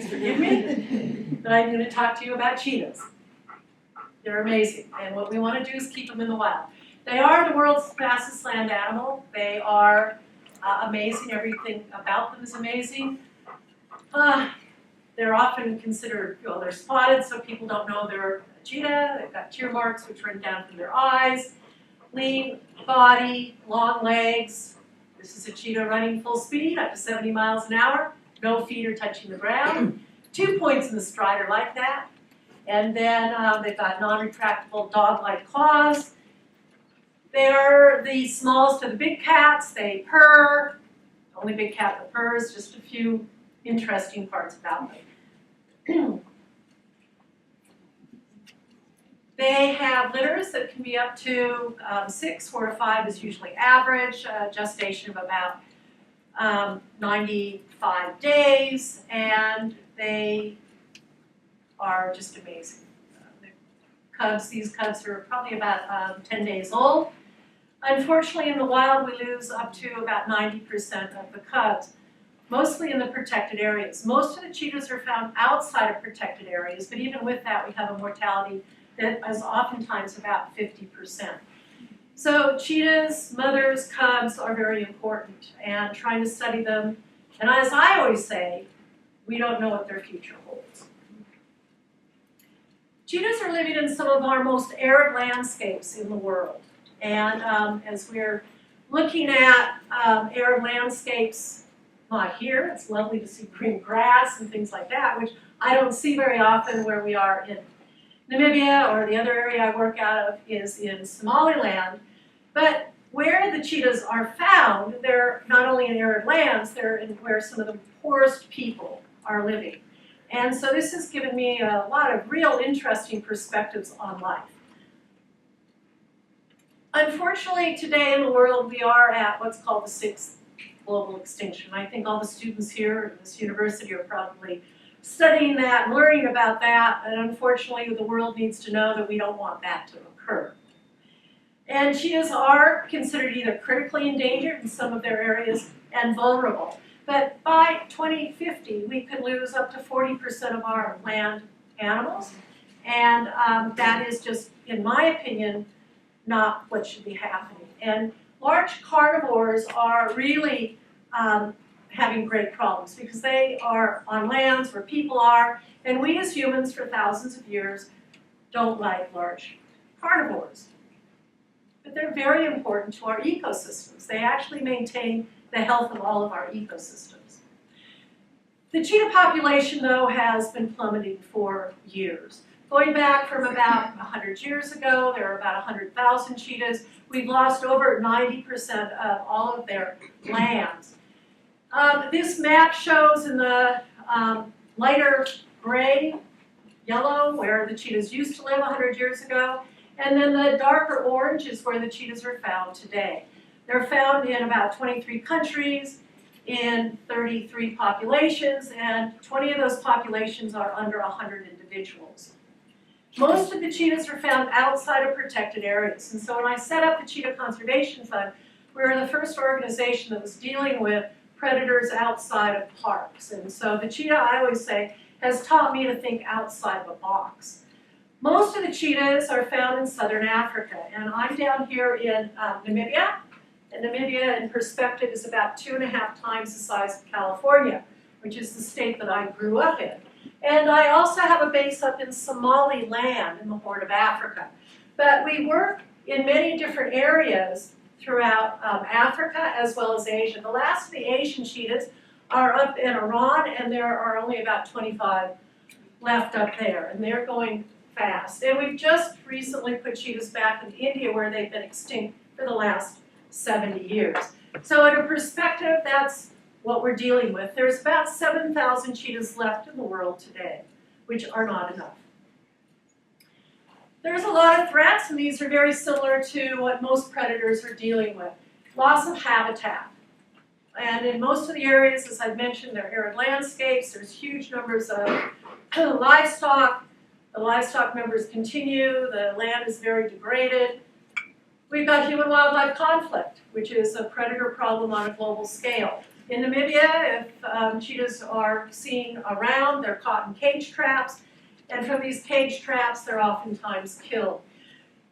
forgive me, but I'm going to talk to you about cheetahs. They're amazing, and what we want to do is keep them in the wild. They are the world's fastest land animal. They are amazing. Everything about them is amazing. They're often considered, well, they're spotted, so people don't know they're a cheetah. They've got tear marks which run down from their eyes. Lean body, long legs. This is a cheetah running full speed, up to 70 miles an hour. No feet are touching the ground. 2 points in the stride are like that. And then they've got non-retractable dog-like claws. They're the smallest of the big cats. They purr. Only big cat that purrs. Just a few interesting parts about them. They have litters that can be up to 6, 4 to 5 is usually average. Gestation of about 95 days, and they are just amazing. These cubs are probably about 10 days old. Unfortunately, in the wild, we lose up to about 90% of the cubs, mostly in the protected areas. Most of the cheetahs are found outside of protected areas, but even with that, we have a mortality that is oftentimes about 50%. So cheetahs, mothers, cubs are very important, and trying to study them. And as I always say, we don't know what their future holds. Cheetahs are living in some of our most arid landscapes in the world. And as we're looking at arid landscapes, not here, it's lovely to see green grass and things like that, which I don't see very often where we are in Namibia, or the other area I work out of is in Somaliland. But where the cheetahs are found, they're not only in arid lands, they're in where some of the poorest people are living. And so this has given me a lot of real interesting perspectives on life. Unfortunately, today in the world, we are at what's called the 6th global extinction. I think all the students here at this university are probably studying that and learning about that, and unfortunately, the world needs to know that we don't want that to occur. And cheetahs are considered either critically endangered in some of their areas and vulnerable. But by 2050, we could lose up to 40% of our land animals, and that is just, in my opinion, not what should be happening. And large carnivores are really having great problems because they are on lands where people are, and we as humans for thousands of years don't like large carnivores. But they're very important to our ecosystems. They actually maintain the health of all of our ecosystems. The cheetah population, though, has been plummeting for years. Going back from about 100 years ago, there were about 100,000 cheetahs. We've lost over 90% of all of their lands. This map shows in the lighter gray, yellow, where the cheetahs used to live 100 years ago, and then the darker orange is where the cheetahs are found today. They're found in about 23 countries, in 33 populations, and 20 of those populations are under 100 individuals. Most of the cheetahs are found outside of protected areas, and so when I set up the Cheetah Conservation Fund, we were the first organization that was dealing with predators outside of parks. And so the cheetah, I always say, has taught me to think outside the box. Most of the cheetahs are found in southern Africa, and I'm down here in Namibia. And Namibia, in perspective, is about 2.5 times the size of California, which is the state that I grew up in. And I also have a base up in Somaliland in the Horn of Africa. But we work in many different areas throughout Africa as well as Asia. The last of the Asian cheetahs are up in Iran, and there are only about 25 left up there, and they're going fast. And we've just recently put cheetahs back in India, where they've been extinct for the last 70 years. So in a perspective, that's what we're dealing with. There's about 7,000 cheetahs left in the world today, which are not enough. There's a lot of threats, and these are very similar to what most predators are dealing with. Loss of habitat. And in most of the areas, as I've mentioned, they're arid landscapes. There's huge numbers of livestock. The livestock numbers continue. The land is very degraded. We've got human-wildlife conflict, which is a predator problem on a global scale. In Namibia, if cheetahs are seen around, they're caught in cage traps, and from these cage traps, they're oftentimes killed.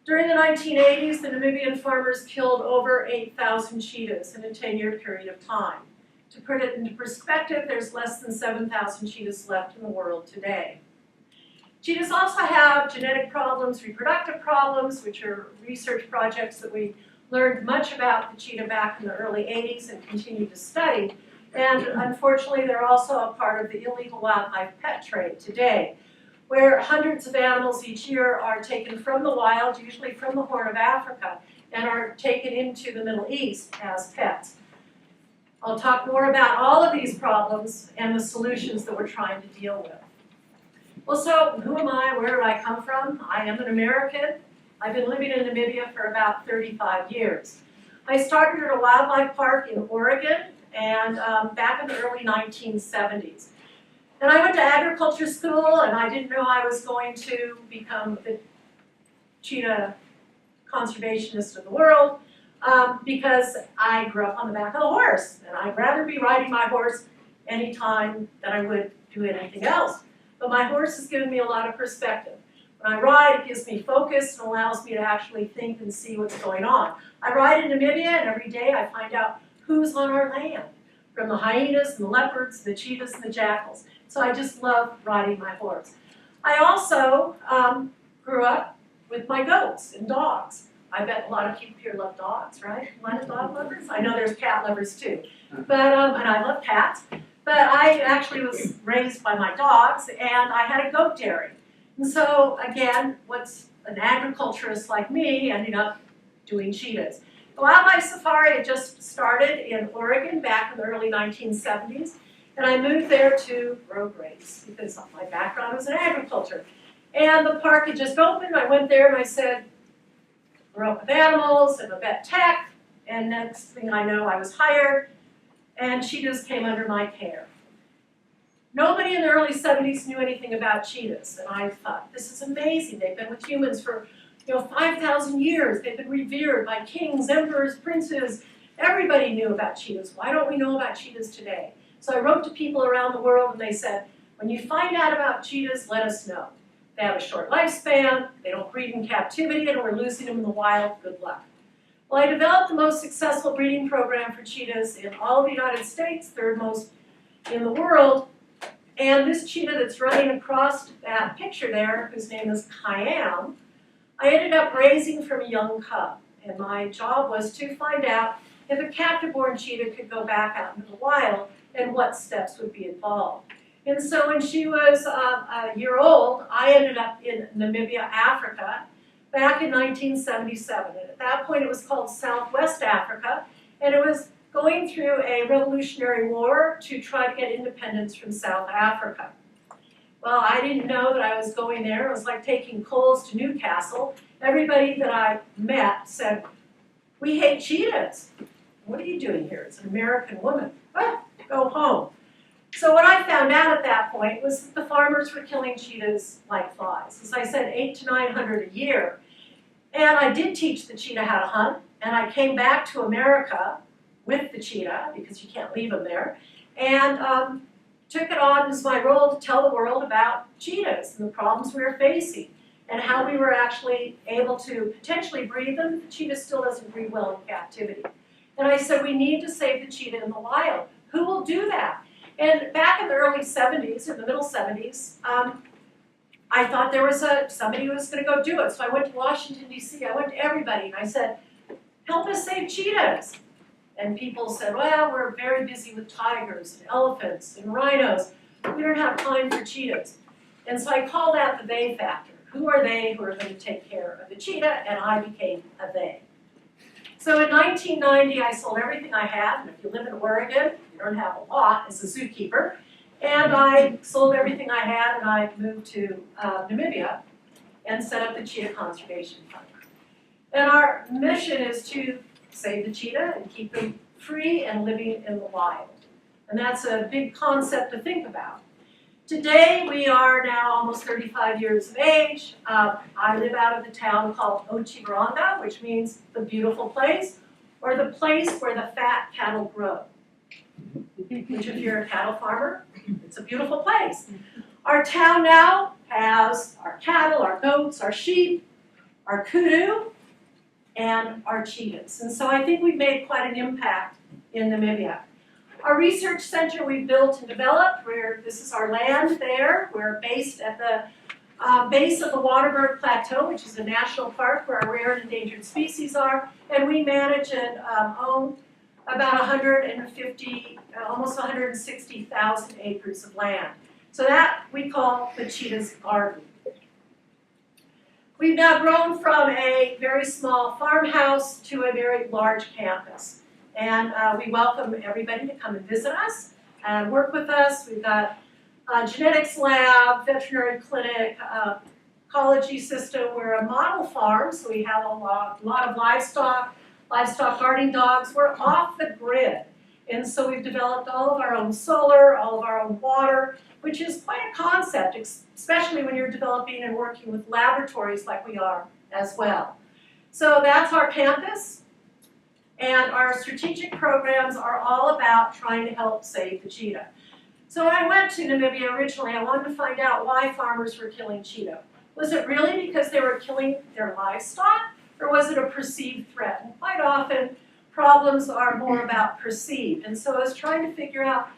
During the 1980s, the Namibian farmers killed over 8,000 cheetahs in a 10-year period of time. To put it into perspective, there's less than 7,000 cheetahs left in the world today. Cheetahs also have genetic problems, reproductive problems, which are research projects that we learned much about the cheetah back in the early 80s and continue to study. And unfortunately, they're also a part of the illegal wildlife pet trade today, where hundreds of animals each year are taken from the wild, usually from the Horn of Africa, and are taken into the Middle East as pets. I'll talk more about all of these problems and the solutions that we're trying to deal with. Well, so who am I? Where do I come from? I am an American. I've been living in Namibia for about 35 years. I started at a wildlife park in Oregon and back in the early 1970s. And I went to agriculture school, and I didn't know I was going to become the cheetah conservationist of the world because I grew up on the back of a horse, and I'd rather be riding my horse any time than I would do anything else. But my horse has given me a lot of perspective. When I ride, it gives me focus and allows me to actually think and see what's going on. I ride in Namibia, and every day I find out who's on our land, from the hyenas and the leopards, the cheetahs and the jackals. So I just love riding my horse. I also grew up with my goats and dogs. I bet a lot of people here love dogs, right? A lot of dog lovers? I know there's cat lovers too. But, and I love cats. But I actually was raised by my dogs, and I had a goat dairy. And so, again, what's an agriculturist like me ended up doing cheetahs. The wildlife safari had just started in Oregon back in the early 1970s, and I moved there to grow grapes because my background was in agriculture. And the park had just opened. I went there and I said, grew up with animals and a vet tech, and next thing I know, I was hired, and cheetahs came under my care. Nobody in the early 70s knew anything about cheetahs, and I thought, this is amazing. They've been with humans for 5,000 years. They've been revered by kings, emperors, princes. Everybody knew about cheetahs. Why don't we know about cheetahs today? So I wrote to people around the world, and they said, when you find out about cheetahs, let us know. They have a short lifespan, they don't breed in captivity, and we're losing them in the wild. Good luck. Well, I developed the most successful breeding program for cheetahs in all of the United States, third most in the world. And this cheetah that's running across that picture there, whose name is Cayenne, I ended up raising from a young cub. And my job was to find out if a captive-born cheetah could go back out into the wild and what steps would be involved. And so when she was a year old, I ended up in Namibia, Africa, back in 1977. And at that point, it was called Southwest Africa, and it was going through a revolutionary war to try to get independence from South Africa. Well, I didn't know that I was going there. It was like taking coals to Newcastle. Everybody that I met said, we hate cheetahs. What are you doing here? It's an American woman. Oh, go home. So what I found out at that point was that the farmers were killing cheetahs like flies. As I said, 800 to 900 a year. And I did teach the cheetah how to hunt, and I came back to America with the cheetah, because you can't leave them there, and took it on as my role to tell the world about cheetahs and the problems we were facing, and how we were actually able to potentially breed them. The cheetah still doesn't breed well in captivity. And I said, we need to save the cheetah in the wild. Who will do that? And back in the early 70s, in the middle 70s, I thought there was somebody who was going to go do it. So I went to Washington, D.C. I went to everybody, and I said, help us save cheetahs. And people said, well, we're very busy with tigers and elephants and rhinos. We don't have time for cheetahs. And so I called out the they factor. Who are they who are going to take care of the cheetah? And I became a they. So in 1990, I sold everything I had. And if you live in Oregon, you don't have a lot as a zookeeper. And I sold everything I had, and I moved to Namibia and set up the Cheetah Conservation Fund. And our mission is to save the cheetah and keep them free and living in the wild. And that's a big concept to think about. Today, we are now almost 35 years of age. I live out of the town called Ochivaranga, which means the beautiful place, or the place where the fat cattle grow. which if you're a cattle farmer, it's a beautiful place. Our town now has our cattle, our goats, our sheep, our kudu, and our cheetahs. And so I think we've made quite an impact in Namibia. Our research center we built and developed, where this is our land there. We're based at the base of the Waterberg Plateau, which is a national park where our rare and endangered species are, and we manage and own about 150, almost 160,000 acres of land. So that we call the Cheetah's Garden. We've now grown from a very small farmhouse to a very large campus. And we welcome everybody to come and visit us and work with us. We've got a genetics lab, veterinary clinic, ecology system. We're a model farm, so we have a lot of livestock guarding dogs. We're off the grid. And so we've developed all of our own solar, all of our own water, which is quite a concept, especially when you're developing and working with laboratories like we are as well. So that's our campus. And our strategic programs are all about trying to help save the cheetah. So when I went to Namibia originally, I wanted to find out why farmers were killing cheetah. Was it really because they were killing their livestock, or was it a perceived threat? And quite often, problems are more about perceived. And so I was trying to figure out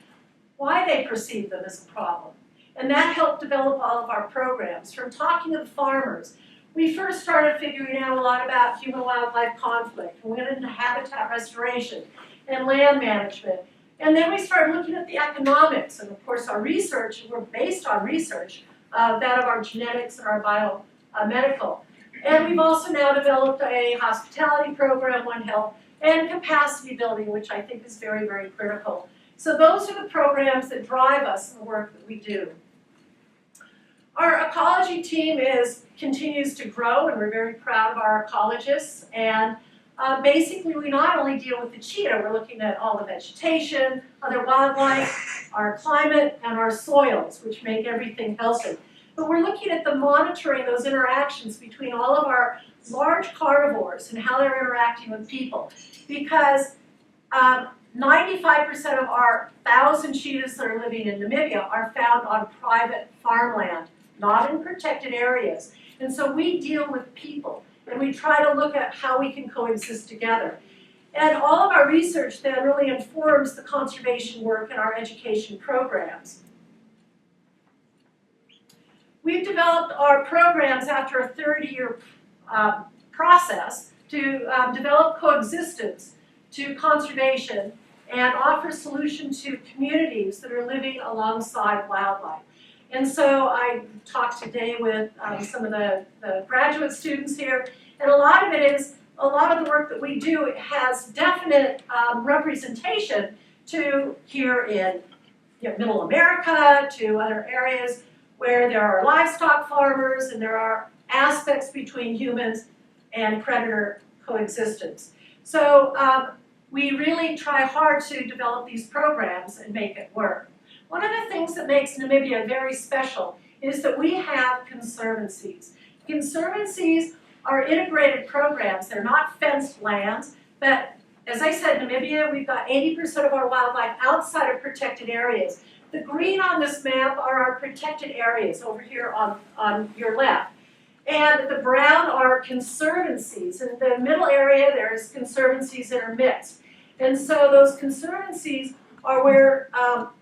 why they perceived them as a problem. And that helped develop all of our programs. From talking to the farmers, we first started figuring out a lot about human-wildlife conflict. We went into habitat restoration and land management. And then we started looking at the economics. And of course, our research, we're based on research, that of our genetics and our biomedical. And we've also now developed a hospitality program, One Health, and capacity building, which I think is very, very critical. So those are the programs that drive us in the work that we do. Our ecology team continues to grow, and we're very proud of our ecologists. And basically, we not only deal with the cheetah, we're looking at all the vegetation, other wildlife, our climate, and our soils, which make everything healthy. But we're looking at the monitoring those interactions between all of our large carnivores and how they're interacting with people. Because 95% of our 1,000 cheetahs that are living in Namibia are found on private farmland, not in protected areas. And so we deal with people, and we try to look at how we can coexist together. And all of our research then really informs the conservation work and our education programs. We've developed our programs after a 30-year process to develop coexistence to conservation and offer solutions to communities that are living alongside wildlife. And so I talked today with some of the graduate students here, and a lot of it is, a lot of the work that we do has definite representation to here in Middle America, to other areas where there are livestock farmers and there are aspects between humans and predator coexistence. So we really try hard to develop these programs and make it work. One of the things that makes Namibia very special is that we have conservancies. Conservancies are integrated programs. They're not fenced lands, but as I said, Namibia, we've got 80% of our wildlife outside of protected areas. The green on this map are our protected areas over here on your left. And the brown are conservancies. In the middle area, there's conservancies that are mixed. And so those conservancies are where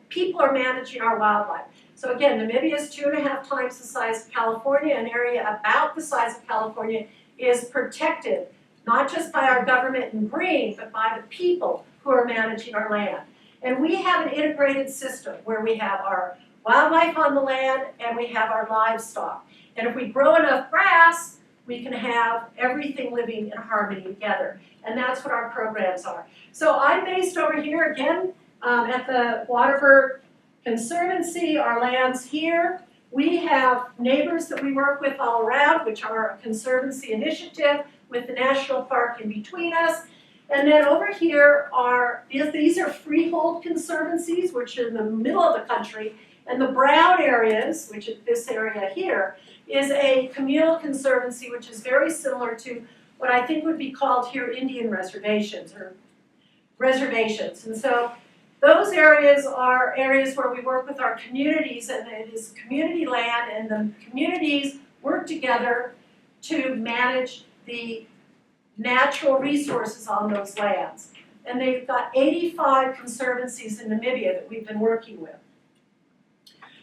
people are managing our wildlife. So again, Namibia is 2.5 times the size of California. An area about the size of California is protected, not just by our government in green, but by the people who are managing our land. And we have an integrated system where we have our wildlife on the land and we have our livestock. And if we grow enough grass, we can have everything living in harmony together. And that's what our programs are. So I'm based over here again at the Waterberg Conservancy, our land's here. We have neighbors that we work with all around, which are a conservancy initiative with the national park in between us. And then over here are, these are freehold conservancies, which are in the middle of the country. And the brown areas, which is this area here, is a communal conservancy, which is very similar to what I think would be called here Indian reservations or reservations. And so Those areas are areas where we work with our communities, and it is community land, and the communities work together to manage the natural resources on those lands. And they've got 85 conservancies in Namibia that we've been working with.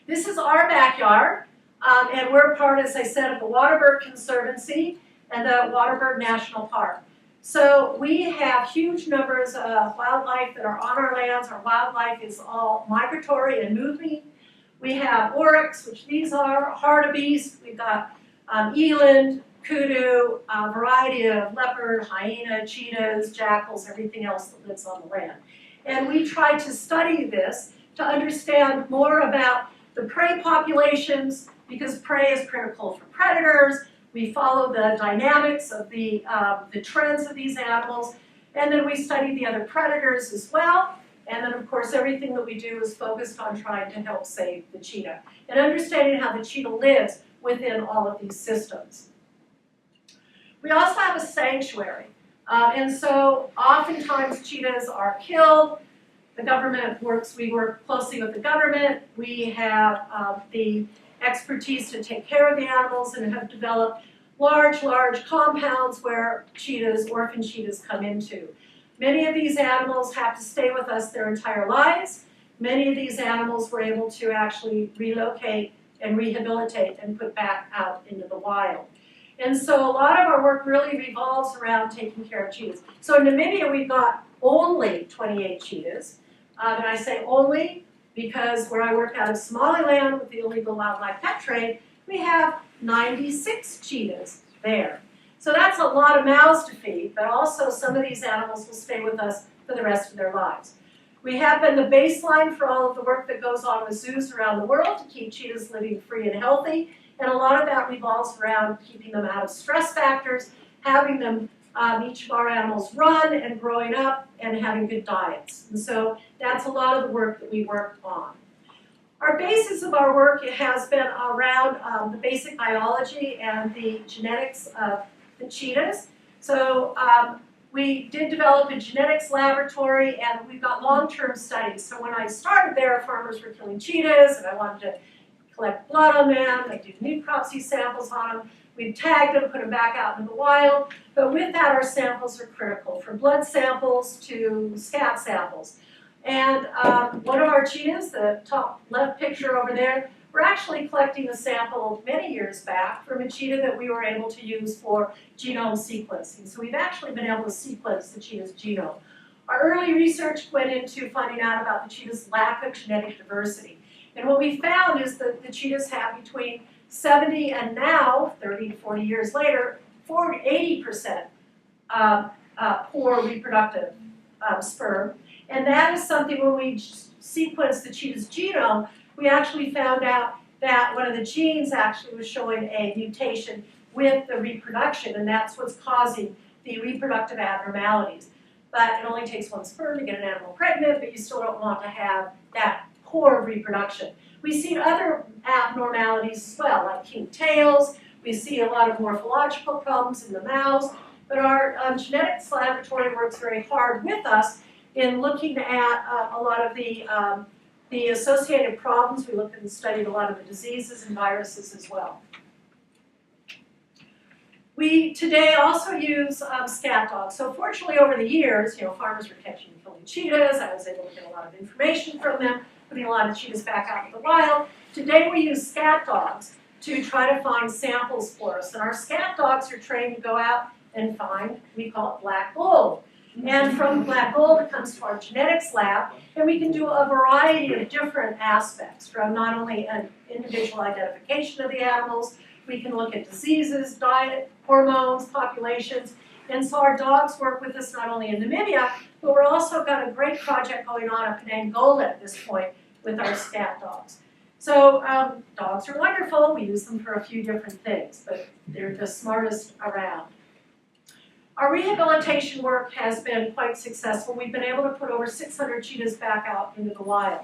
This is our backyard, and we're part, as I said, of the Waterberg Conservancy and the Waterberg National Park. So we have huge numbers of wildlife that are on our lands. Our wildlife is all migratory and moving. We have oryx, which these are, hartebeest. We've got eland, kudu, a variety of leopard, hyena, cheetahs, jackals, everything else that lives on the land. And we try to study this to understand more about the prey populations, because prey is critical for predators. We follow the dynamics of the trends of these animals, and then we study the other predators as well. And then, of course, everything that we do is focused on trying to help save the cheetah and understanding how the cheetah lives within all of these systems. We also have a sanctuary, and so oftentimes cheetahs are killed. The government works, we work closely with the government. We have the expertise to take care of the animals and have developed large compounds where cheetahs, orphan cheetahs, come into. Many of these animals have to stay with us their entire lives. Many of these animals we're able to actually relocate and rehabilitate and put back out into the wild. And so a lot of our work really revolves around taking care of cheetahs. So in Namibia we've got only 28 cheetahs. And I say only because where I work out of Somaliland with the illegal wildlife pet trade, we have 96 cheetahs there. So that's a lot of mouths to feed, but also some of these animals will stay with us for the rest of their lives. We have been the baseline for all of the work that goes on with zoos around the world to keep cheetahs living free and healthy, and a lot of that revolves around keeping them out of stress factors, having them, each of our animals run and growing up and having good diets. And so that's a lot of the work that we work on. Our basis of our work has been around the basic biology and the genetics of the cheetahs. So we did develop a genetics laboratory, and we've got long-term studies. So when I started there, farmers were killing cheetahs, and I wanted to collect blood on them, and do necropsy samples on them. We've tagged them, put them back out in the wild. But with that, our samples are critical, from blood samples to scat samples. And one of our cheetahs, the top left picture over there, we're actually collecting a sample many years back from a cheetah that we were able to use for genome sequencing. So we've actually been able to sequence the cheetah's genome. Our early research went into finding out about the cheetah's lack of genetic diversity. And what we found is that the cheetahs have between 70 and now, 30 to 40 years later, 80% poor reproductive sperm. And that is something when we sequenced the cheetah's genome, we actually found out that one of the genes actually was showing a mutation with the reproduction, and that's what's causing the reproductive abnormalities. But it only takes one sperm to get an animal pregnant, but you still don't want to have that poor reproduction. We see other abnormalities as well, like kinked tails. We see a lot of morphological problems in the mouths. But our genetics laboratory works very hard with us in looking at a lot of the associated problems. We looked and studied a lot of the diseases and viruses as well. We today also use scat dogs. So fortunately over the years, farmers were catching and killing cheetahs. I was able to get a lot of information from them, putting a lot of cheetahs back out in the wild. Today we use scat dogs to try to find samples for us. And our scat dogs are trained to go out and find, we call it black gold. And from black gold it comes to our genetics lab, and we can do a variety of different aspects, from not only an individual identification of the animals, we can look at diseases, diet, hormones, populations. And so our dogs work with us not only in Namibia, but we're also got a great project going on up in Angola at this point with our scat dogs. So dogs are wonderful. We use them for a few different things, but they're the smartest around. Our rehabilitation work has been quite successful. We've been able to put over 600 cheetahs back out into the wild.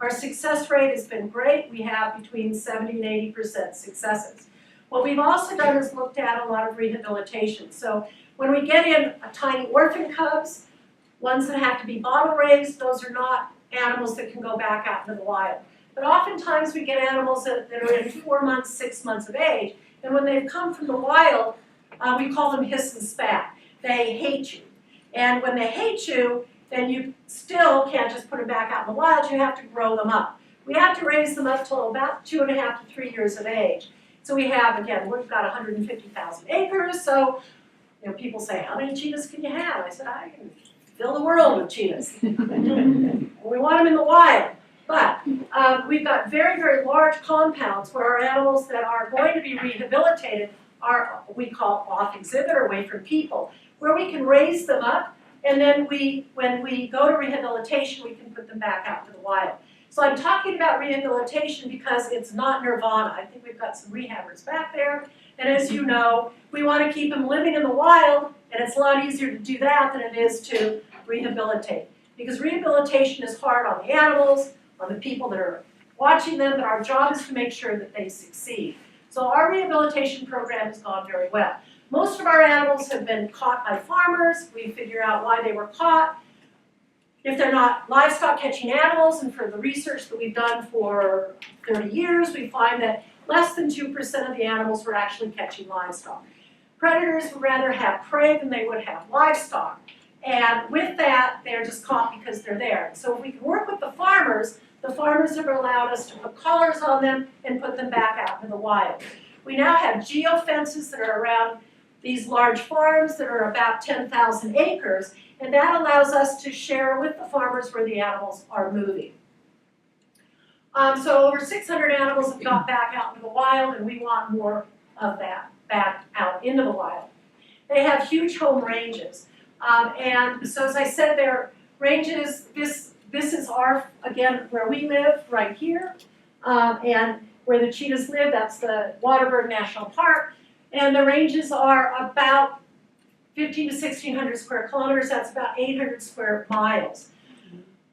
Our success rate has been great. We have between 70 and 80% successes. What we've also done is looked at a lot of rehabilitation. So when we get in tiny orphan cubs, ones that have to be bottle raised, those are not animals that can go back out into the wild. But oftentimes we get animals that are in 4 months, 6 months of age, and when they've come from the wild, we call them hiss and spat. They hate you. And when they hate you, then you still can't just put them back out in the wild, you have to grow them up. We have to raise them up till about 2.5 to 3 years of age. So we have, again, we've got 150,000 acres, so people say, how many cheetahs can you have? I said, I can fill the world with cheetahs. We want them in the wild. But we've got very, very large compounds where our animals that are going to be rehabilitated are what we call off exhibit or away from people, where we can raise them up, and then when we go to rehabilitation, we can put them back out to the wild. So I'm talking about rehabilitation because it's not nirvana. I think we've got some rehabbers back there, and as you know, we want to keep them living in the wild, and it's a lot easier to do that than it is to rehabilitate. Because rehabilitation is hard on the animals, on the people that are watching them, but our job is to make sure that they succeed. So our rehabilitation program has gone very well. Most of our animals have been caught by farmers. We figure out why they were caught. If they're not livestock catching animals, and for the research that we've done for 30 years, we find that less than 2% of the animals were actually catching livestock. Predators would rather have prey than they would have livestock. And with that, they're just caught because they're there. So if we can work with the farmers have allowed us to put collars on them and put them back out in the wild. We now have geo-fences that are around these large farms that are about 10,000 acres, and that allows us to share with the farmers where the animals are moving. So over 600 animals have got back out into the wild, and we want more of that back out into the wild. They have huge home ranges. And so as I said, their ranges, this is our, again, where we live, right here. And where the cheetahs live, that's the Waterberg National Park. And the ranges are about 1,500 to 1,600 square kilometers, that's about 800 square miles.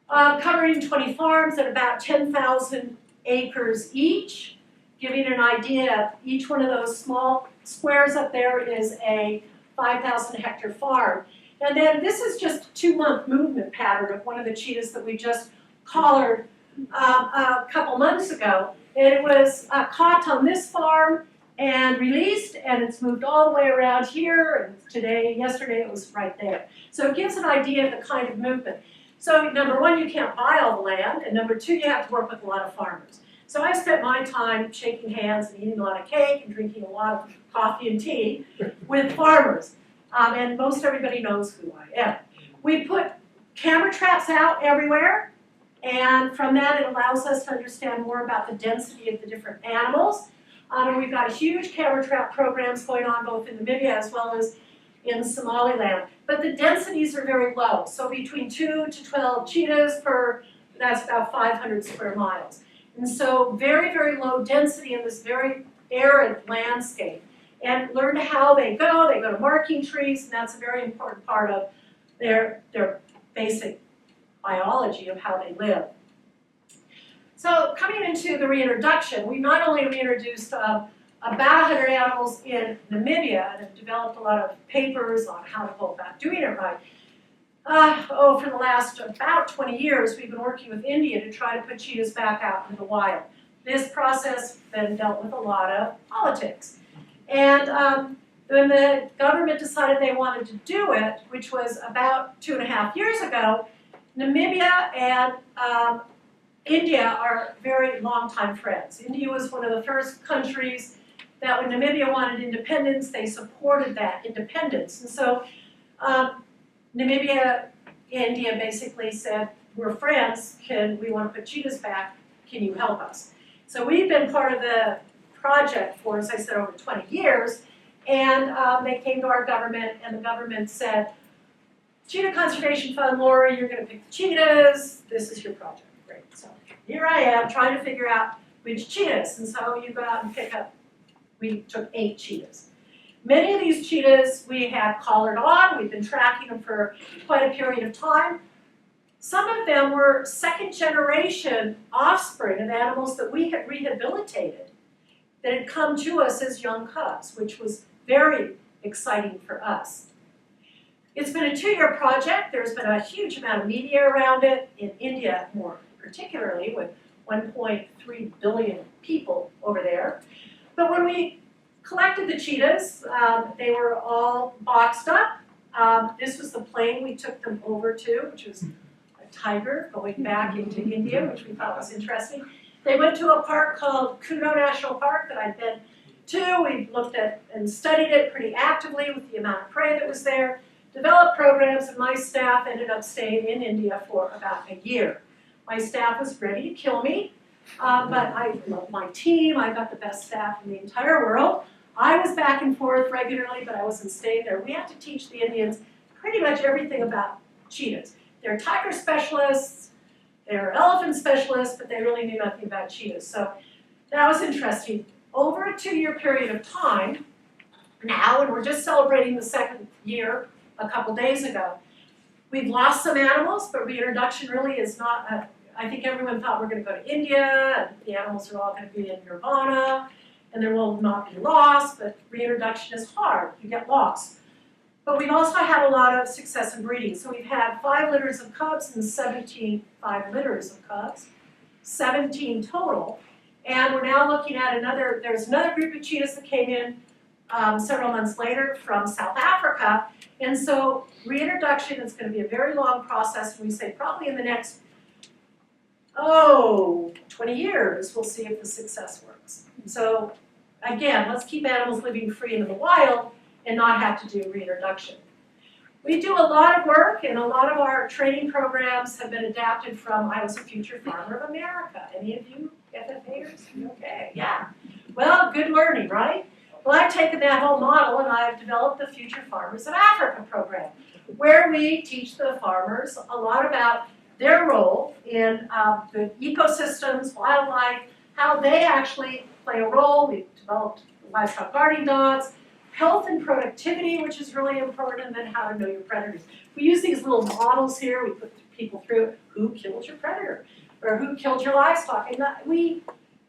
Covering 20 farms at about 10,000 acres each, giving an idea, each one of those small squares up there is a 5,000 hectare farm. And then this is just a 2-month movement pattern of one of the cheetahs that we just collared a couple months ago. It was caught on this farm and released, and it's moved all the way around here, and yesterday it was right there. So it gives an idea of the kind of movement. So number one, you can't buy all the land, and number two, you have to work with a lot of farmers. So I spent my time shaking hands and eating a lot of cake and drinking a lot of coffee and tea with farmers. And most everybody knows who I am. We put camera traps out everywhere, and from that it allows us to understand more about the density of the different animals. And we've got huge camera trap programs going on both in Namibia as well as in Somaliland. But the densities are very low, so between 2 to 12 cheetahs per, that's about 500 square miles. And so very, very low density in this very arid landscape. And learn how they go to marking trees, and that's a very important part of their basic biology of how they live. So coming into the reintroduction, we not only reintroduced about 100 animals in Namibia and have developed a lot of papers on how to go about doing it right. For the last about 20 years, we've been working with India to try to put cheetahs back out in the wild. This process has been dealt with a lot of politics. And when the government decided they wanted to do it, which was about 2.5 years ago, Namibia and India are very long-time friends. India was one of the first countries that when Namibia wanted independence, they supported that independence. And so Namibia, India basically said, we're friends, we want to put cheetahs back, can you help us? So we've been part of the project for, as I said, over 20 years, and they came to our government, and the government said, Cheetah Conservation Fund, Laura, you're going to pick the cheetahs, this is your project. Great. So here I am trying to figure out which cheetahs, and so you go out and pick up, we took 8 cheetahs. Many of these cheetahs we had collared on, we've been tracking them for quite a period of time. Some of them were second generation offspring of animals that we had rehabilitated that had come to us as young cubs, which was very exciting for us. It's been a 2-year project. There's been a huge amount of media around it, in India more particularly, with 1.3 billion people over there. But when we collected the cheetahs, they were all boxed up. This was the plane we took them over to, which was a tiger going back into India, which we thought was interesting. They went to a park called Kuno National Park that I'd been to. We looked at and studied it pretty actively with the amount of prey that was there, developed programs, and my staff ended up staying in India for about a year. My staff was ready to kill me, but I love my team. I got the best staff in the entire world. I was back and forth regularly, but I wasn't staying there. We had to teach the Indians pretty much everything about cheetahs. They're tiger specialists, they're elephant specialists, but they really knew nothing about cheetahs. So that was interesting. Over a 2-year period of time now, and we're just celebrating the 2nd year a couple days ago, we've lost some animals, but reintroduction really is not, I think everyone thought we're going to go to India, and the animals are all going to be in nirvana, and there will not be loss, but reintroduction is hard. You get lost. But we've also had a lot of success in breeding. So we've had 5 litters of cubs and 5 litters of cubs, 17 total. And we're now looking at there's another group of cheetahs that came in several months later from South Africa. And so reintroduction is going to be a very long process. And we say probably in the next, 20 years, we'll see if the success works. So again, let's keep animals living free in the wild and not have to do reintroduction. We do a lot of work, and a lot of our training programs have been adapted from I Was a Future Farmer of America. Any of you FFAers? Okay, yeah. Well, good learning, right? Well, I've taken that whole model and I've developed the Future Farmers of Africa program, where we teach the farmers a lot about their role in the ecosystems, wildlife, how they actually play a role. We've developed livestock guarding dogs, health and productivity, which is really important, and then how to know your predators. We use these little models here. We put people through who killed your predator or who killed your livestock. And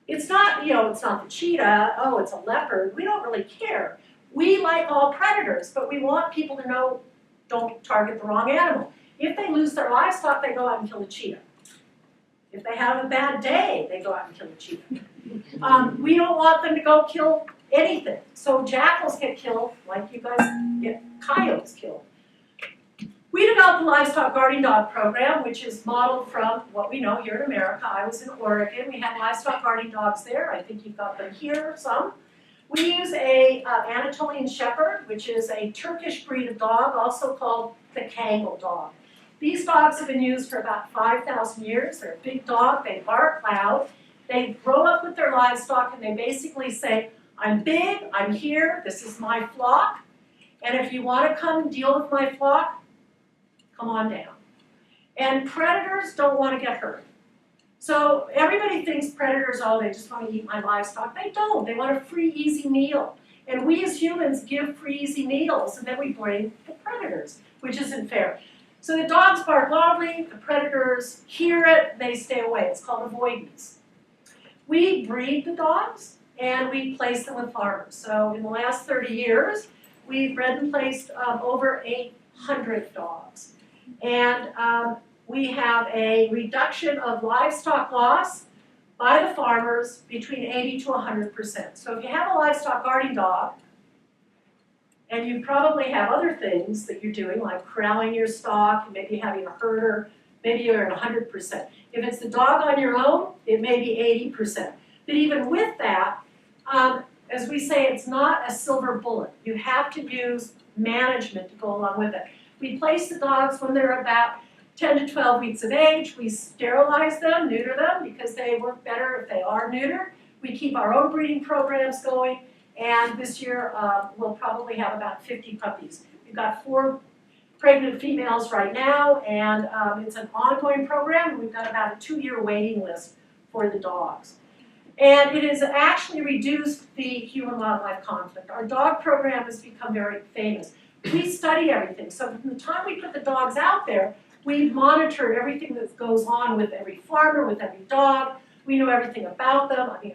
it's not, it's not the cheetah, it's a leopard. We don't really care. We like all predators, but we want people to know, don't target the wrong animal. If they lose their livestock, they go out and kill the cheetah. If they have a bad day, they go out and kill the cheetah. We don't want them to go kill anything. So jackals get killed, like you guys get coyotes killed. We developed the Livestock Guarding Dog program, which is modeled from what we know here in America. I was in Oregon. We had livestock guarding dogs there. I think you've got them here, some. We use a Anatolian shepherd, which is a Turkish breed of dog, also called the Kangal dog. These dogs have been used for about 5,000 years. They're a big dog. They bark loud. They grow up with their livestock, and they basically say, I'm big, I'm here, this is my flock, and if you want to come deal with my flock, come on down. And predators don't want to get hurt. So everybody thinks predators, they just want to eat my livestock. They don't. They want a free, easy meal. And we as humans give free, easy meals, and then we bring the predators, which isn't fair. So the dogs bark loudly, the predators hear it, they stay away. It's called avoidance. We breed the dogs, and we place them with farmers. So in the last 30 years, we've bred and placed over 800 dogs. And we have a reduction of livestock loss by the farmers between 80 to 100%. So if you have a livestock guarding dog, and you probably have other things that you're doing, like corralling your stock, maybe having a herder, maybe you're at 100%. If it's the dog on your own, it may be 80%. But even with that, as we say, it's not a silver bullet. You have to use management to go along with it. We place the dogs when they're about 10 to 12 weeks of age. We sterilize them, neuter them, because they work better if they are neutered. We keep our own breeding programs going, and this year we'll probably have about 50 puppies. We've got 4 pregnant females right now, and it's an ongoing program. We've got about a 2-year waiting list for the dogs. And it has actually reduced the human-wildlife conflict. Our dog program has become very famous. We study everything. So from the time we put the dogs out there, we've monitored everything that goes on with every farmer, with every dog. We know everything about them. I mean,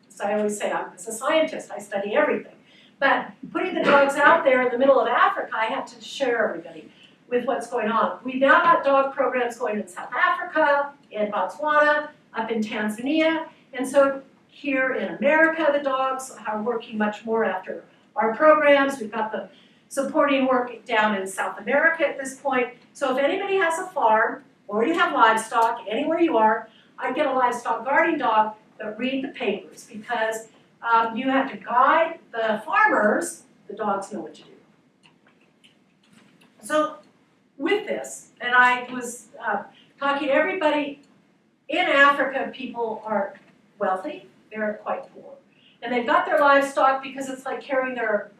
as I always say, I'm a scientist. I study everything. But putting the dogs out there in the middle of Africa, I had to share everybody. with what's going on. We've now got dog programs going in South Africa, in Botswana, up in Tanzania, and so here in America, the dogs are working much more after our programs. We've got the supporting work down in South America at this point. So if anybody has a farm, or you have livestock, anywhere you are, I'd get a livestock guarding dog, but read the papers, because you have to guide the farmers, the dogs know what to do. So with this, and I was talking to everybody, in Africa, people are wealthy, they're quite poor. And they've got their livestock because it's like carrying their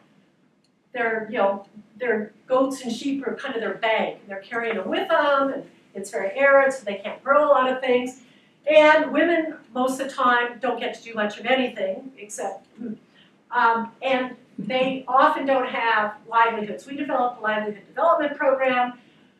goats and sheep are kind of their bag. They're carrying them with them, and it's very arid, so they can't grow a lot of things. And women, most of the time, don't get to do much of anything, except, and they often don't have livelihoods. We developed a livelihood development program.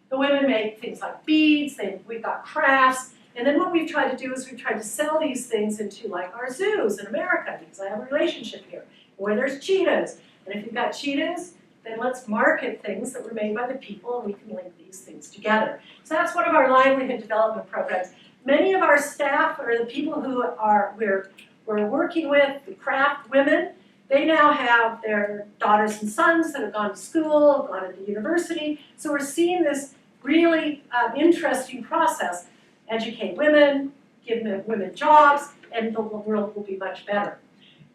The women make things like beads, we've got crafts, and then what we've tried to do is we've tried to sell these things into like our zoos in America, because I have a relationship here, where there's cheetahs. And if you've got cheetahs, then let's market things that were made by the people, and we can link these things together. So that's one of our livelihood development programs. Many of our staff, or the people who we're working with, the craft women, they now have their daughters and sons that have gone to school, gone to university. So we're seeing this really interesting process. Educate women, give women jobs, and the world will be much better.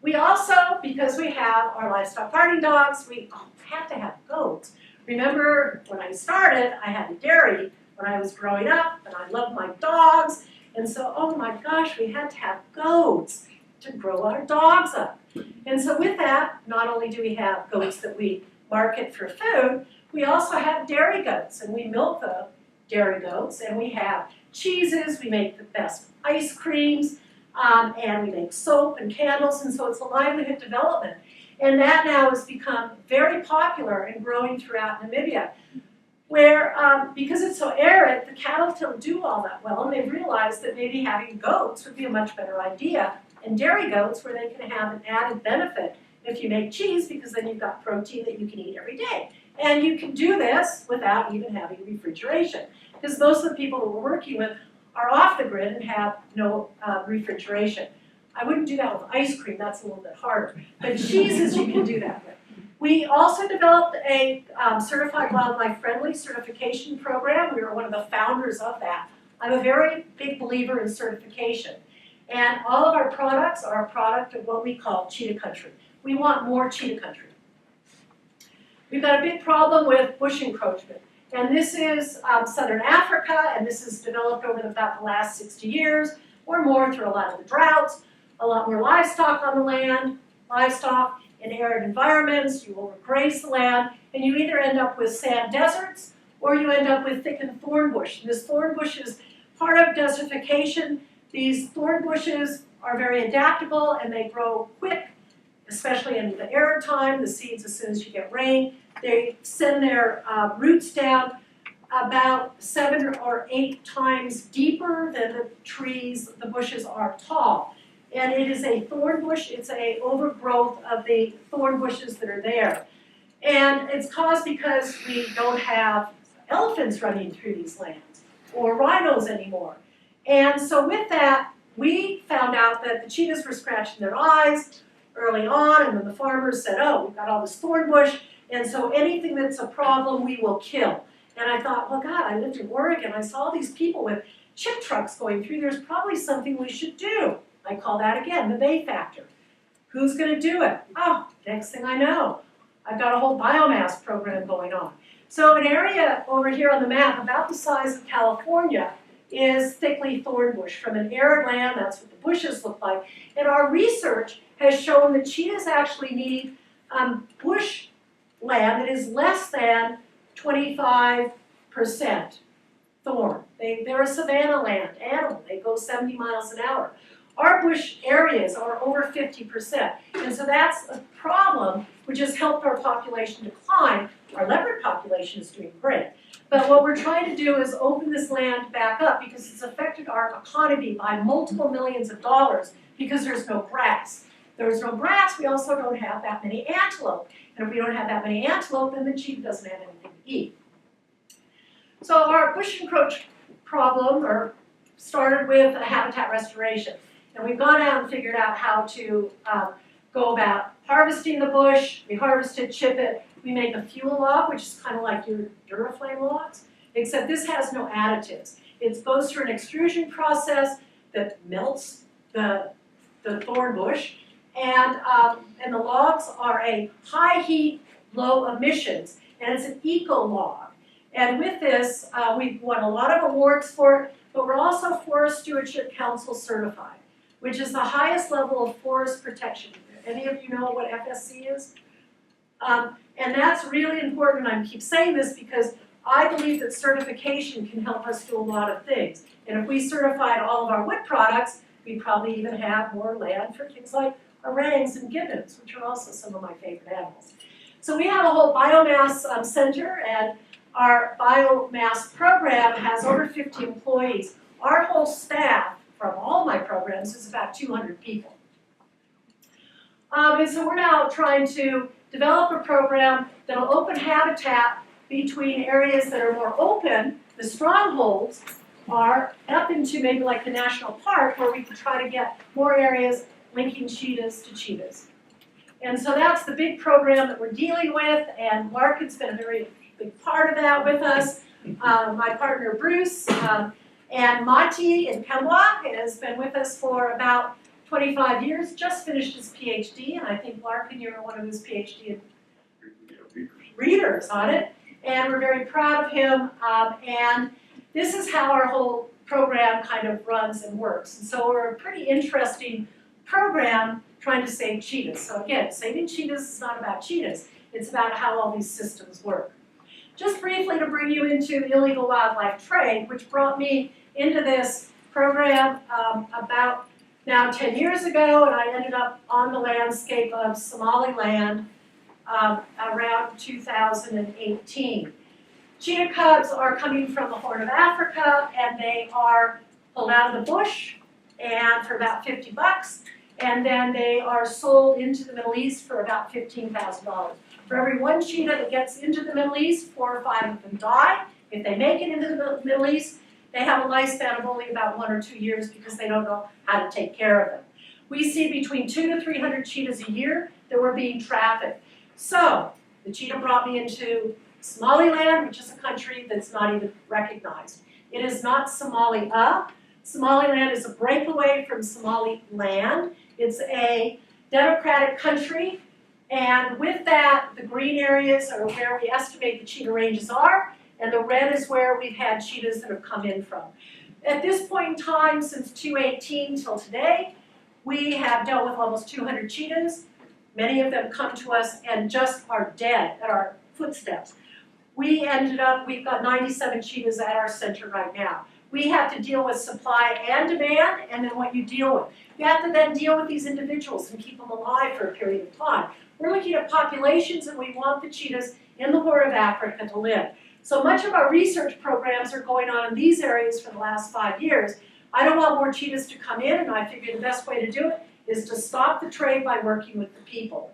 We also, because we have our livestock guarding dogs, we had to have goats. Remember, when I started, I had a dairy when I was growing up, and I loved my dogs, and so, oh my gosh, we had to have goats to grow our dogs up. And so with that, not only do we have goats that we market for food, we also have dairy goats, and we milk the dairy goats, and we have cheeses, we make the best ice creams, and we make soap and candles, and so it's a livelihood development. And that now has become very popular and growing throughout Namibia, where, because it's so arid, the cattle don't do all that well, and they've realized that maybe having goats would be a much better idea, and dairy goats where they can have an added benefit if you make cheese, because then you've got protein that you can eat every day. And you can do this without even having refrigeration, because most of the people that we're working with are off the grid and have no refrigeration. I wouldn't do that with ice cream, that's a little bit harder. But cheeses you can do that with. We also developed a certified wildlife friendly certification program. We were one of the founders of that. I'm a very big believer in certification. And all of our products are a product of what we call cheetah country. We want more cheetah country. We've got a big problem with bush encroachment. And this is southern Africa, and this is developed over about the last 60 years or more through a lot of the droughts, a lot more livestock on the land, livestock in arid environments, you overgraze the land, and you either end up with sand deserts or you end up with thickened thorn bush. And this thorn bush is part of desertification. These thorn bushes are very adaptable and they grow quick, especially in the arid time, the seeds as soon as you get rain. They send their roots down about 7 or 8 times deeper than the trees, the bushes are tall. And it is a thorn bush, it's an overgrowth of the thorn bushes that are there. And it's caused because we don't have elephants running through these lands or rhinos anymore. And so with that, we found out that the cheetahs were scratching their eyes early on, and then the farmers said, oh, we've got all this thorn bush, and so anything that's a problem, we will kill. And I thought, well, God, I lived in Oregon, I saw these people with chip trucks going through, there's probably something we should do. I call that, again, the they factor. Who's going to do it? Oh, next thing I know, I've got a whole biomass program going on. So an area over here on the map, about the size of California, is thickly thorn bush. From an arid land, that's what the bushes look like. And our research has shown that cheetahs actually need bush land that is less than 25% thorn. They're a savanna land animal. They go 70 miles an hour. Our bush areas are over 50%. And so that's a problem which has helped our population decline. Our leopard population is doing great. But what we're trying to do is open this land back up because it's affected our economy by multiple millions of dollars because there's no grass. There's no grass, we also don't have that many antelope. And if we don't have that many antelope, then the cheetah doesn't have anything to eat. So our bush encroach problem started with a habitat restoration. And we've gone out and figured out how to go about harvesting the bush. We harvest it, chip it. We make a fuel log, which is kind of like your Duraflame logs, except this has no additives. It goes through an extrusion process that melts the thorn bush, and the logs are a high heat, low emissions, and it's an eco log. And with this, we've won a lot of awards for it, but we're also Forest Stewardship Council certified, which is the highest level of forest protection. Any of you know what FSC is? And that's really important. I keep saying this because I believe that certification can help us do a lot of things. And if we certified all of our wood products, we'd probably even have more land for things like orangs and gibbons, which are also some of my favorite animals. So we have a whole biomass center, and our biomass program has over 50 employees. Our whole staff from all my programs is about 200 people. And so we're now trying to develop a program that will open habitat between areas that are more open. The strongholds are up into maybe like the national park, where we can try to get more areas linking cheetahs to cheetahs. And so that's the big program that we're dealing with, and Larkin's been a very big part of that with us. My partner Bruce and Mati in Kangal has been with us for about 25 years, just finished his PhD, and I think Larkin, you're one of his PhD readers on it, and we're very proud of him, and this is how our whole program kind of runs and works. And so we're a pretty interesting program trying to save cheetahs. So again, saving cheetahs is not about cheetahs, it's about how all these systems work. Just briefly to bring you into the illegal wildlife trade, which brought me into this program about now 10 years ago, and I ended up on the landscape of Somaliland around 2018. Cheetah cubs are coming from the Horn of Africa, and they are pulled out of the bush and for about $50, and then they are sold into the Middle East for about $15,000. For every one cheetah that gets into the Middle East, 4 or 5 of them die. If they make it into the Middle East, they have a lifespan of only about 1 or 2 years because they don't know how to take care of them. We see between 200 to 300 cheetahs a year that were being trafficked. So the cheetah brought me into Somaliland, which is a country that's not even recognized. It is not Somalia. Somaliland is a breakaway from Somaliland. It's a democratic country, and with that, the green areas are where we estimate the cheetah ranges are, and the red is where we've had cheetahs that have come in from. At this point in time, since 2018 till today, we have dealt with almost 200 cheetahs. Many of them come to us and just are dead at our footsteps. We've got 97 cheetahs at our center right now. We have to deal with supply and demand, and then what you deal with. You have to then deal with these individuals and keep them alive for a period of time. We're looking at populations, and we want the cheetahs in the Horn of Africa to live. So much of our research programs are going on in these areas for the last 5 years. I don't want more cheetahs to come in, and I figure the best way to do it is to stop the trade by working with the people.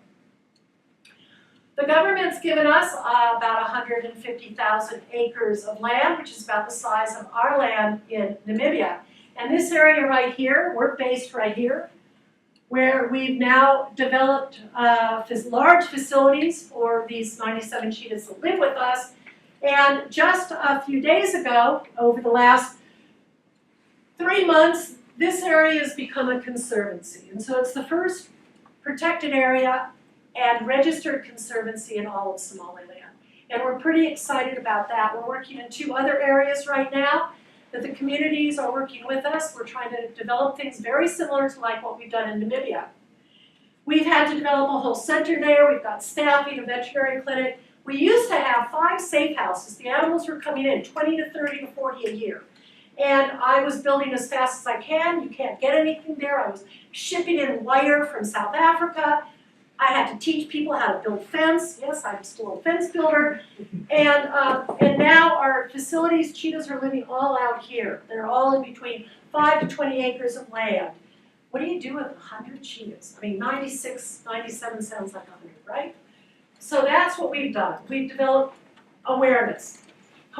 The government's given us about 150,000 acres of land, which is about the size of our land in Namibia. And this area right here, we're based right here, where we've now developed large facilities for these 97 cheetahs that live with us. And just a few days ago, over the last 3 months, this area has become a conservancy. And so it's the first protected area and registered conservancy in all of Somaliland. And we're pretty excited about that. We're working in 2 other areas right now that the communities are working with us. We're trying to develop things very similar to like what we've done in Namibia. We've had to develop a whole center there. We've got staffing, a veterinary clinic. We used to have 5 safe houses. The animals were coming in 20 to 30 to 40 a year. And I was building as fast as I can. You can't get anything there. I was shipping in wire from South Africa. I had to teach people how to build fence. Yes, I'm still a fence builder. And now our facilities, cheetahs are living all out here. They're all in between 5 to 20 acres of land. What do you do with 100 cheetahs? I mean, 96, 97 sounds like 100, right? So that's what we've done. We've developed awareness.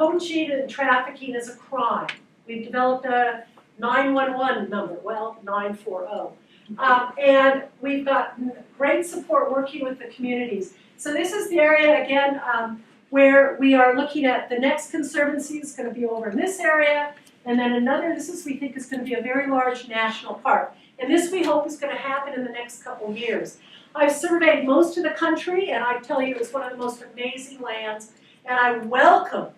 poaching and trafficking is a crime. We've developed a 911 number, well, 940. And we've got great support working with the communities. So this is the area, again, where we are looking at the next conservancy is going to be over in this area, and then another, we think is going to be a very large national park. And this we hope is going to happen in the next couple of years. I've surveyed most of the country, and I tell you it's one of the most amazing lands, and I welcome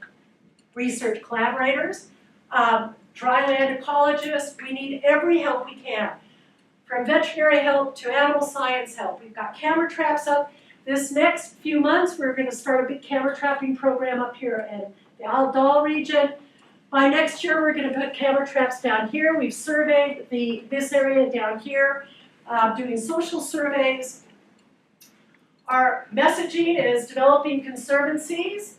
research collaborators, dryland ecologists. We need every help we can, from veterinary help to animal science help. We've got camera traps up. This next few months, we're going to start a big camera trapping program up here in the Aldal region. By next year, we're going to put camera traps down here. We've surveyed this area down here, doing social surveys. Our messaging is developing conservancies,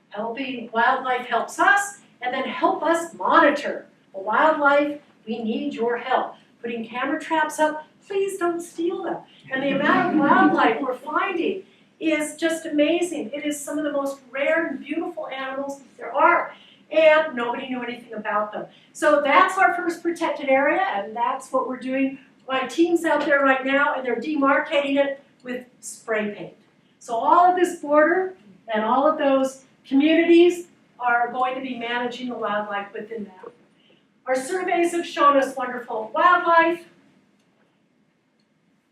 helping wildlife helps us, and then help us monitor the wildlife. We need your help. Putting camera traps up, please don't steal them. And the amount of wildlife we're finding is just amazing. It is some of the most rare and beautiful animals there are, and nobody knew anything about them. So that's our first protected area, and that's what we're doing. My team's out there right now, and they're demarcating it with spray paint. So all of this border and all of those communities are going to be managing the wildlife within that. Our surveys have shown us wonderful wildlife.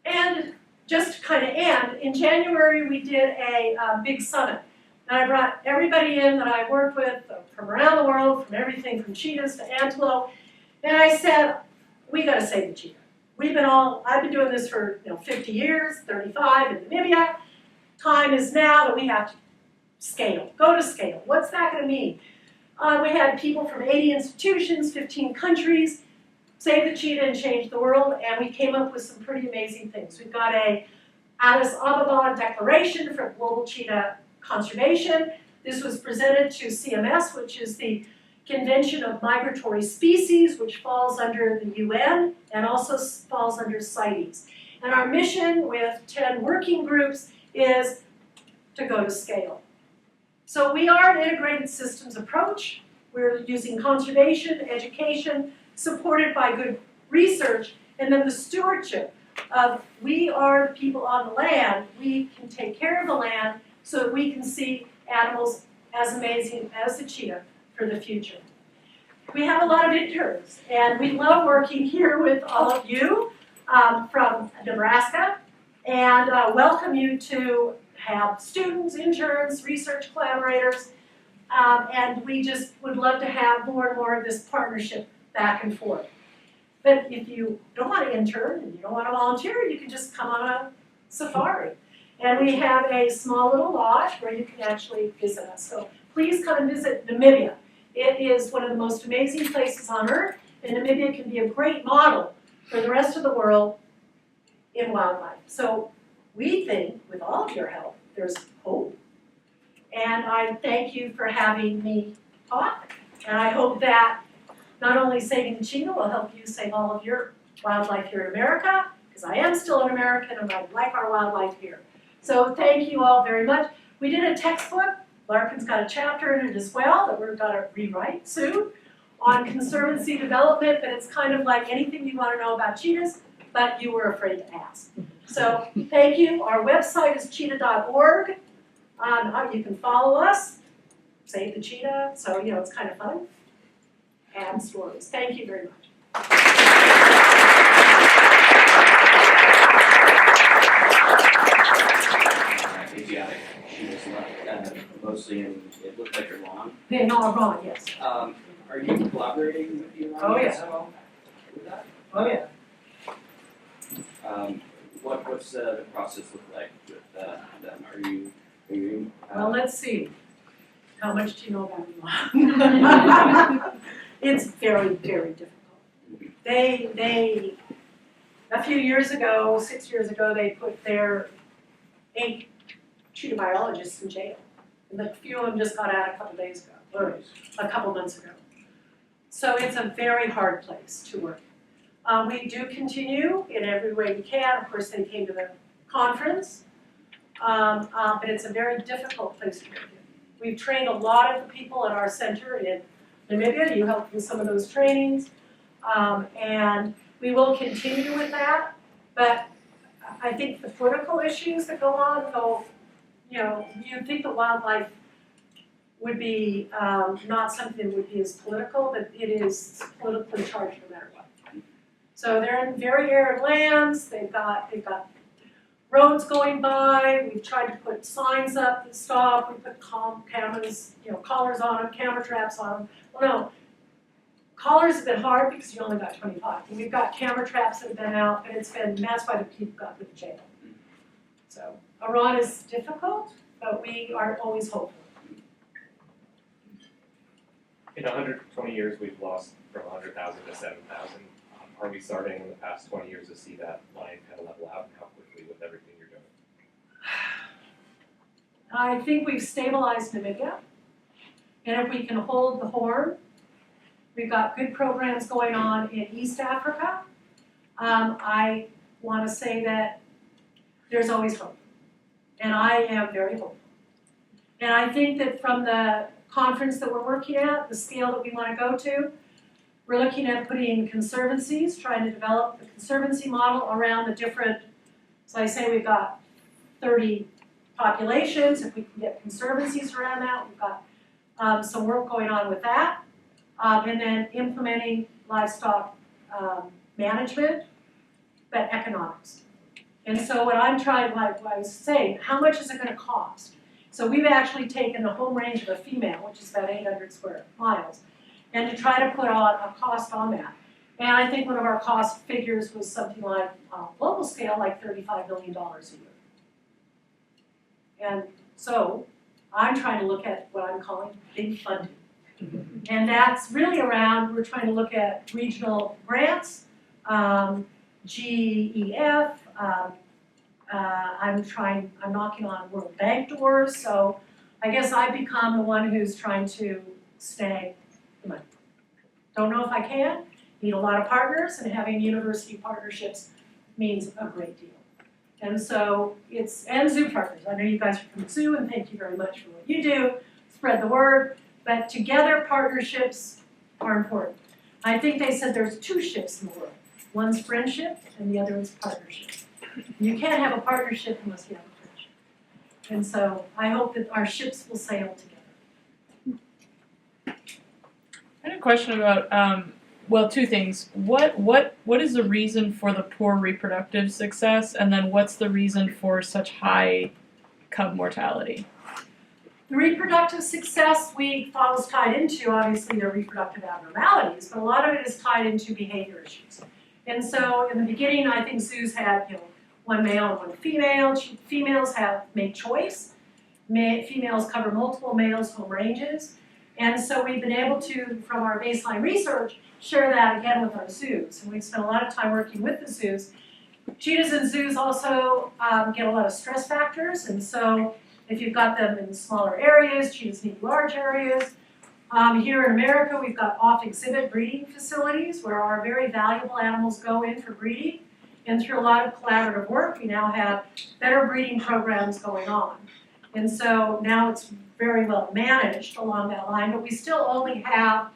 And just to kind of end, in January we did a big summit. And I brought everybody in that I worked with from around the world, from everything from cheetahs to antelope. And I said, we got to save the cheetah. I've been doing this for 50 years, 35 in Namibia. Time is now that we have to scale, go to scale. What's that going to mean? We had people from 80 institutions, 15 countries, save the cheetah and change the world, and we came up with some pretty amazing things. We've got a Addis Ababa Declaration for Global Cheetah Conservation. This was presented to CMS, which is the Convention of Migratory Species, which falls under the UN and also falls under CITES. And our mission with 10 working groups is to go to scale. So we are an integrated systems approach. We're using conservation, education, supported by good research, and then the stewardship of we are the people on the land. We can take care of the land so that we can see animals as amazing as the cheetah for the future. We have a lot of interns, and we love working here with all of you from Nebraska, and welcome you to have students, interns, research collaborators, and we just would love to have more and more of this partnership back and forth. But if you don't want to intern and you don't want to volunteer, you can just come on a safari. And we have a small little lodge where you can actually visit us. So please come and visit Namibia. It is one of the most amazing places on earth, and Namibia can be a great model for the rest of the world in wildlife. So we think, with all of your help, there's hope. And I thank you for having me talk, and I hope that not only saving the cheetah will help you save all of your wildlife here in America, because I am still an American and I like our wildlife here. So thank you all very much. We did a textbook. Larkin's got a chapter in it as well that we're going to rewrite soon on conservancy development, but it's kind of like anything you want to know about cheetahs, but you were afraid to ask. So thank you. Our website is cheetah.org. You can follow us, save the cheetah, so it's kind of fun. And stories. Thank you very much. Asiatic cheetahs left, mostly in, it looks like you're long. They're not wrong, yes. Are you collaborating with the Oh, yeah. at all with that? Oh, yeah. What's the process look like with them? Are you Well, let's see. How much do you know about Elon? It's very, very difficult. They, a few years ago, 6 years ago, they put their 8 cheetah biologists in jail. And a few of them just got out a couple days ago, or a couple months ago. So it's a very hard place to work. We do continue in every way we can. Of course, they came to the conference, but it's a very difficult place to work in. We've trained a lot of the people at our center in Namibia. You helped with some of those trainings. And we will continue with that. But I think the political issues that go on, though, you'd think the wildlife would be not something that would be as political, but it is politically charged no matter what. So they're in very arid lands. They've got roads going by. We've tried to put signs up that stop. We put cameras, collars on them, camera traps on them. Well, no, collars have been hard because you only got 25. And we've got camera traps that have been out, and that's why the people got to the jail. So Iran is difficult, but we are always hopeful. In 120 years, we've lost from 100,000 to 7,000. Are we starting in the past 20 years to see that line kind of level out, and how quickly with everything you're doing? I think we've stabilized Namibia, and if we can hold the horn, we've got good programs going on in East Africa. I want to say that there's always hope, and I am very hopeful. And I think that from the conference that we're working at, the scale that we want to go to, we're looking at putting conservancies, trying to develop the conservancy model around the different, so I say we've got 30 populations. If we can get conservancies around that, we've got some work going on with that. And then implementing livestock management, but economics. And so what I'm trying, like I was saying, how much is it going to cost? So we've actually taken the home range of a female, which is about 800 square miles, and to try to put on a cost on that. And I think one of our cost figures was something like, on a global scale, like $35 million a year. And so I'm trying to look at what I'm calling big funding. And that's really around, we're trying to look at regional grants, GEF, I'm knocking on World Bank doors, so I guess I've become the one who's trying to snag the money. Don't know if I can, need a lot of partners, and having university partnerships means a great deal. And so and zoo partners. I know you guys are from zoo, and thank you very much for what you do, spread the word, but together partnerships are important. I think they said there's 2 ships in the world. One's friendship, and the other is partnership. You can't have a partnership unless you have a friendship. And so I hope that our ships will sail together. I had a question about, well, 2 things. What is the reason for the poor reproductive success, and then what's the reason for such high cub mortality? The reproductive success we thought was tied into, obviously, their reproductive abnormalities, but a lot of it is tied into behavior issues. And so in the beginning, I think zoos had, 1 male and 1 female. Females make choice. Females cover multiple males' home ranges. And so we've been able to, from our baseline research, share that again with our zoos. And we've spent a lot of time working with the zoos. Cheetahs in zoos also get a lot of stress factors. And so if you've got them in smaller areas, cheetahs need large areas. Here in America, we've got off-exhibit breeding facilities where our very valuable animals go in for breeding. And through a lot of collaborative work, we now have better breeding programs going on. And so now it's very well managed along that line, but we still only have,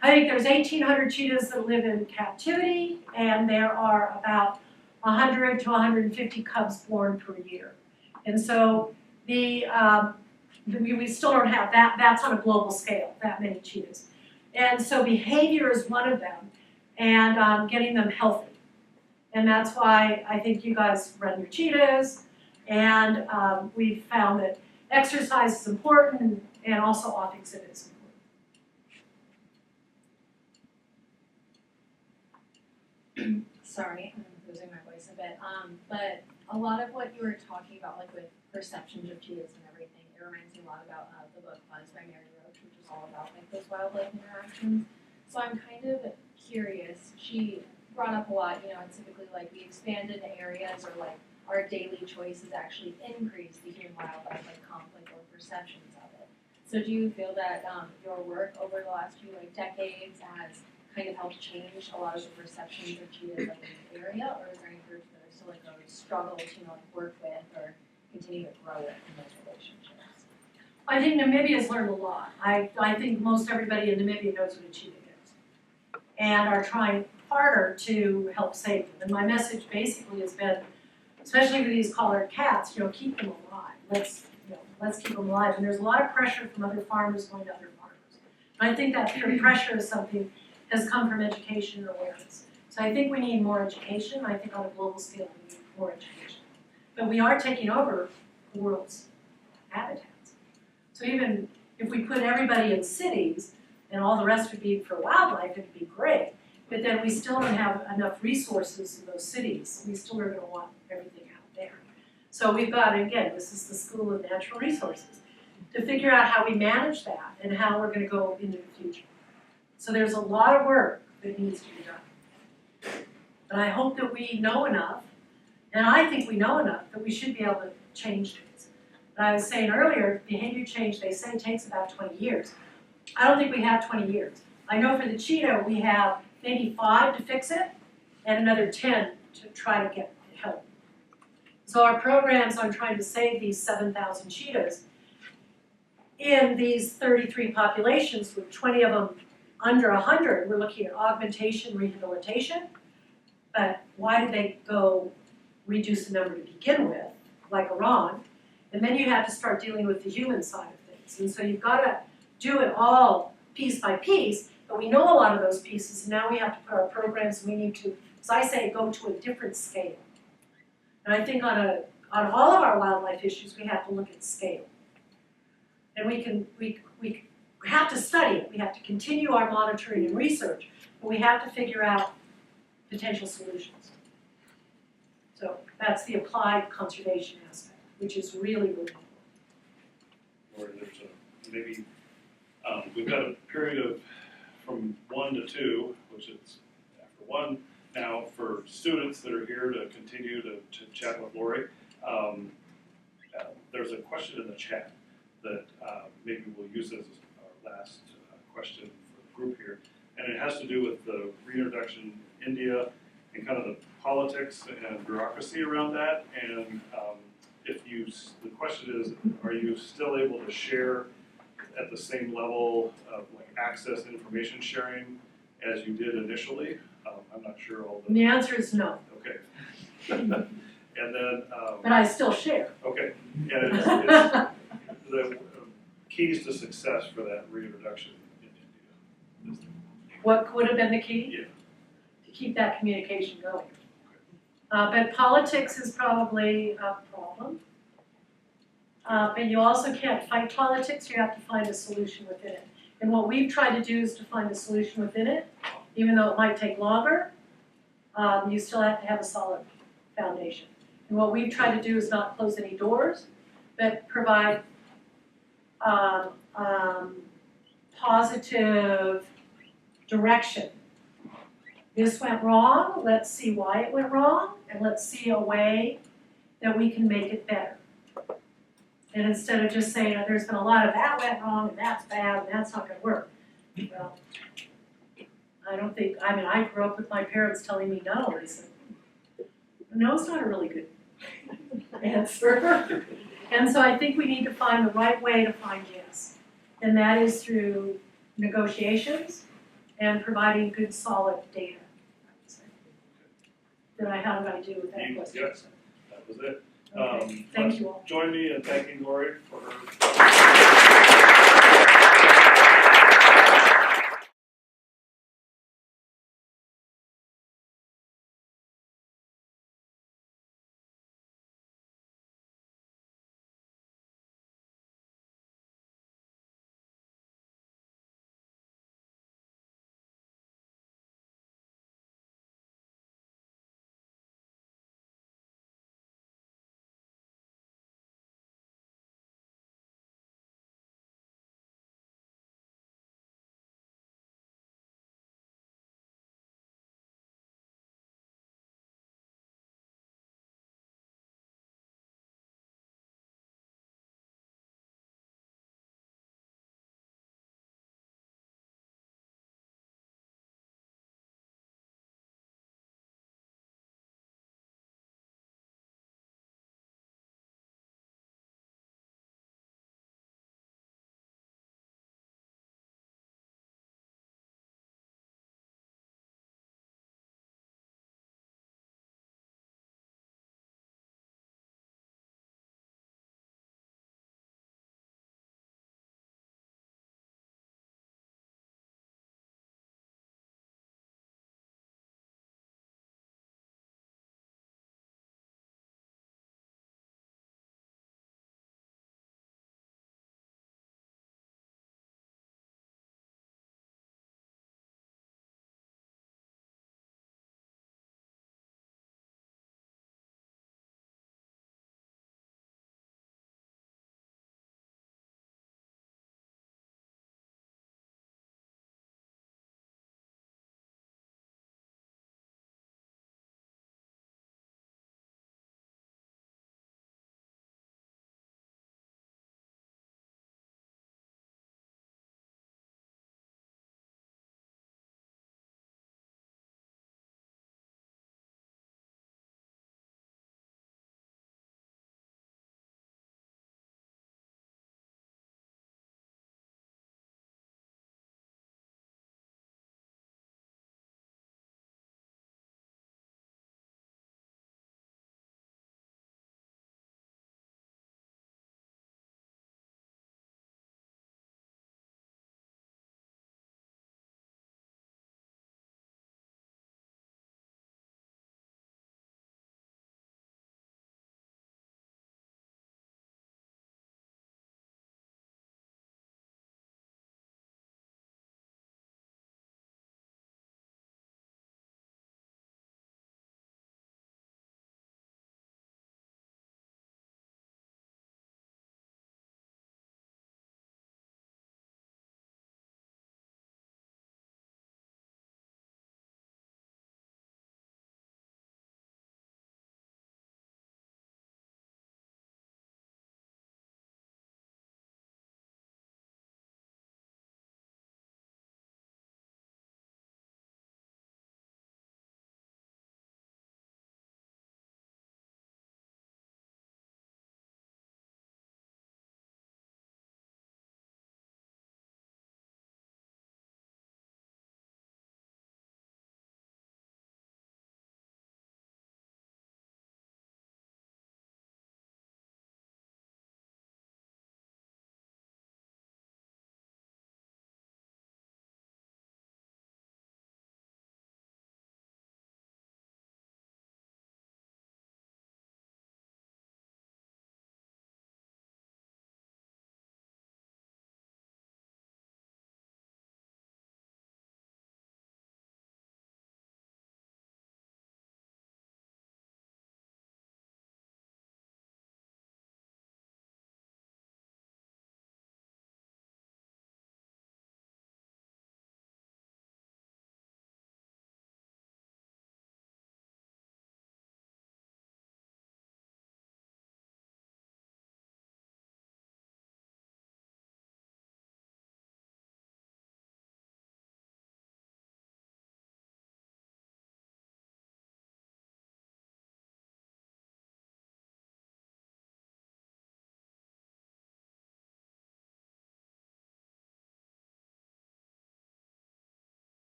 I think there's 1,800 cheetahs that live in captivity, and there are about 100 to 150 cubs born per year. And so we still don't have that, that's on a global scale, that many cheetahs. And so behavior is one of them, and getting them healthy. And that's why I think you guys run your cheetahs, and we've found that exercise is important, and also off-exhibit is important. Sorry, I'm losing my voice a bit. But a lot of what you were talking about, like with perceptions of cheetahs and everything, it reminds me a lot about the book Buzz by Mary Roach, which is all about like those wildlife interactions. So I'm kind of curious. She brought up a lot, it's typically like we expand into areas or like our daily choices actually increase the human-wildlife like conflict or perceptions of it. So do you feel that your work over the last few decades has kind of helped change a lot of the perceptions of cheetahs like in the area, or is there any groups that are still a struggle to work with or continue to grow with in those relationships? I think Namibia's learned a lot. I think most everybody in Namibia knows what a cheetah is, and are trying harder to help save them. And my message basically has been, especially with these collared cats, keep them alive. Let's keep them alive. And there's a lot of pressure from other farmers going to other farmers. And I think that peer pressure is something has come from education and awareness. So I think we need more education. I think on a global scale we need more education. But we are taking over the world's habitats. So even if we put everybody in cities and all the rest would be for wildlife, it'd be great. But then we still don't have enough resources in those cities. We still are going to want everything out there. So we've got, again, this is the School of Natural Resources, to figure out how we manage that and how we're going to go into the future. So there's a lot of work that needs to be done. But I hope that we know enough, and I think we know enough, that we should be able to change things. But I was saying earlier, behavior change, they say, takes about 20 years. I don't think we have 20 years. I know for the cheetah, we have maybe 5 to fix it, and another 10 to try to get help. So our programs on trying to save these 7,000 cheetahs in these 33 populations, with 20 of them under 100, we're looking at augmentation, rehabilitation. But why did they go reduce the number to begin with, like Iran? And then you have to start dealing with the human side of things. And so you've got to do it all piece by piece, but we know a lot of those pieces, and now we have to put our programs, we need to, as I say, go to a different scale. And I think on all of our wildlife issues, we have to look at scale. And we have to study it, we have to continue our monitoring and research, but we have to figure out potential solutions. So that's the applied conservation aspect, which is really, really important. Or there's we've got a period of from 1 to 2, which is after 1 now for students that are here to continue to chat with Lori. There's a question in the chat that maybe we'll use as our last question for the group here, and it has to do with the reintroduction in India and kind of the politics and bureaucracy around that. And the question is, are you still able to share at the same level of like access and information sharing as you did initially? I'm not sure all And the answer is no, Okay. And then. but I still share. Okay. And it's the keys to success for that reintroduction in India. What would have been the key? Yeah. To keep that communication going. But politics is probably a problem. But you also can't fight politics, you have to find a solution within it. And what we've tried to do is to find a solution within it, even though it might take longer, you still have to have a solid foundation. And what we've tried to do is not close any doors, but provide positive direction. This went wrong, let's see why it went wrong, and let's see a way that we can make it better. And instead of just saying, there's been a lot of that went wrong, and that's bad, and that's not gonna work. Well, I grew up with my parents telling me no, and I said, no's not a really good answer. And so I think we need to find the right way to find yes. And that is through negotiations and providing good, solid data. How did I do with that question? Yes, that was it. Okay, thank you all. Join me in thanking Lori for her